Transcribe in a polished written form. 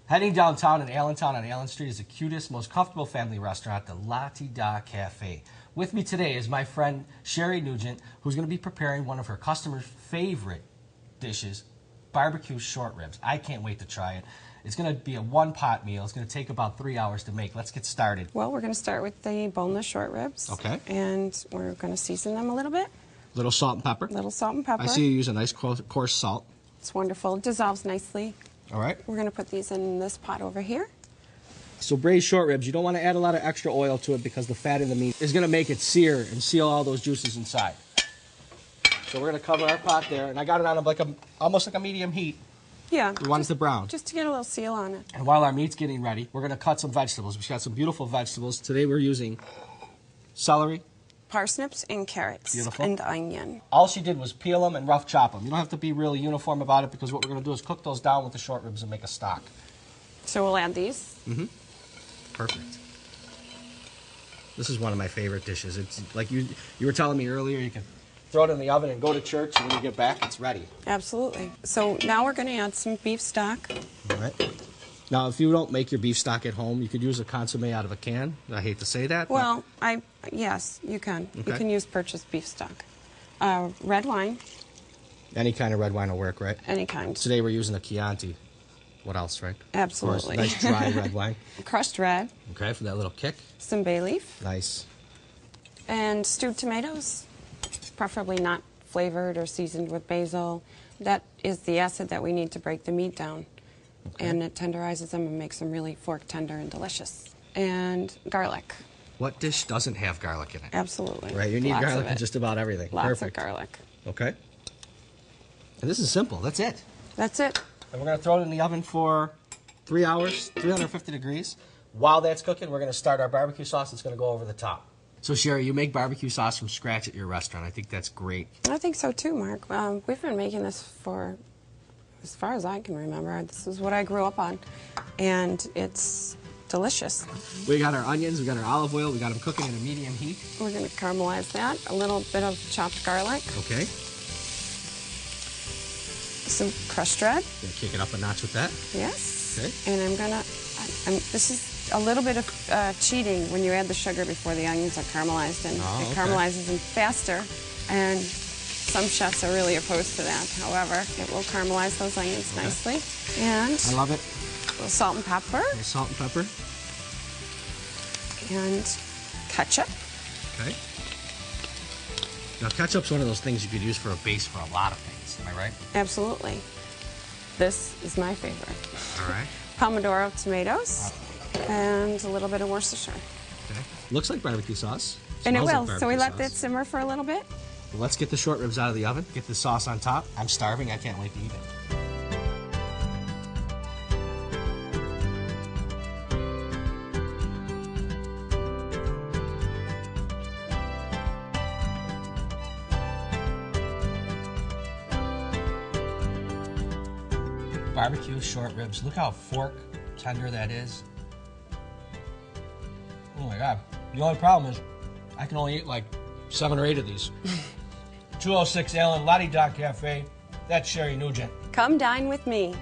Heading downtown in Allentown on Allen Street is the cutest, most comfortable family restaurant, the La Ti Da Cafe. With me today is my friend Sherry Nugent, who's going to be preparing one of her customers' favorite dishes, barbecue short ribs. I can't wait to try it. It's going to be a one-pot meal. It's going to take about 3 hours to make. Let's get started. Well, we're going to start with the boneless short ribs. Okay. And we're going to season them a little bit. Little salt and pepper. Little salt and pepper. I see you use a nice coarse salt. It's wonderful. It dissolves nicely. All right. We're going to put these in this pot over here. So braised short ribs, you don't want to add a lot of extra oil to it because the fat in the meat is going to make it sear and seal all those juices inside. So we're going to cover our pot there, and I got it on almost like a medium heat. Yeah. We want it to brown. Just to get a little seal on it. And while our meat's getting ready, we're going to cut some vegetables. We've got some beautiful vegetables. Today we're using celery. Parsnips and carrots. Beautiful. And onion. All she did was peel them and rough chop them. You don't have to be really uniform about it because what we're going to do is cook those down with the short ribs and make a stock. So we'll add these. Mm-hmm. Perfect. This is one of my favorite dishes. It's like you were telling me earlier, you can throw it in the oven and go to church, and when you get back, it's ready. Absolutely. So now we're going to add some beef stock. All right. Now, if you don't make your beef stock at home, you could use a consomme out of a can. I hate to say that. Well, yes, you can. Okay. You can use purchased beef stock. Red wine. Any kind of red wine will work, right? Any kind. Today we're using a Chianti. What else, right? Absolutely. Nice dry red wine. Crushed red. Okay, for that little kick. Some bay leaf. Nice. And stewed tomatoes, preferably not flavored or seasoned with basil. That is the acid that we need to break the meat down. Okay. And it tenderizes them and makes them really fork tender and delicious. And garlic. What dish doesn't have garlic in it? Absolutely. Right, you need garlic in just about everything. Lots Perfect. of garlic. Okay. And this is simple. That's it. That's it. And we're going to throw it in the oven for 3 hours, 350 degrees. While that's cooking, we're going to start our barbecue sauce. It's going to go over the top. So, Sherry, you make barbecue sauce from scratch at your restaurant. I think that's great. I think so, too, Mark. We've been making this for, as far as I can remember. This is what I grew up on, and it's delicious. We got our onions, we got our olive oil, we got them cooking in a medium heat. We're going to caramelize that. A little bit of chopped garlic. Okay. Some crushed red. Gonna kick it up a notch with that. Yes. Okay. And I'm gonna. This is a little bit of cheating when you add the sugar before the onions are caramelized, and it caramelizes them faster. And some chefs are really opposed to that. However, it will caramelize those onions nicely. And I love it. A little salt and pepper. A little salt and pepper. And ketchup. Okay. Now, ketchup's one of those things you could use for a base for a lot of things. Am I right? Absolutely. This is my favorite. All right. Pomodoro tomatoes and a little bit of Worcestershire. Okay. Looks like barbecue sauce. And it will. Like so we let that simmer for a little bit. Well, let's get the short ribs out of the oven. Get the sauce on top. I'm starving. I can't wait to eat it. Barbecue short ribs. Look how fork tender that is. Oh my God. The only problem is I can only eat like 7 or 8 of these. 206 Allen, La Ti Da Cafe. That's Sherry Nugent. Come dine with me.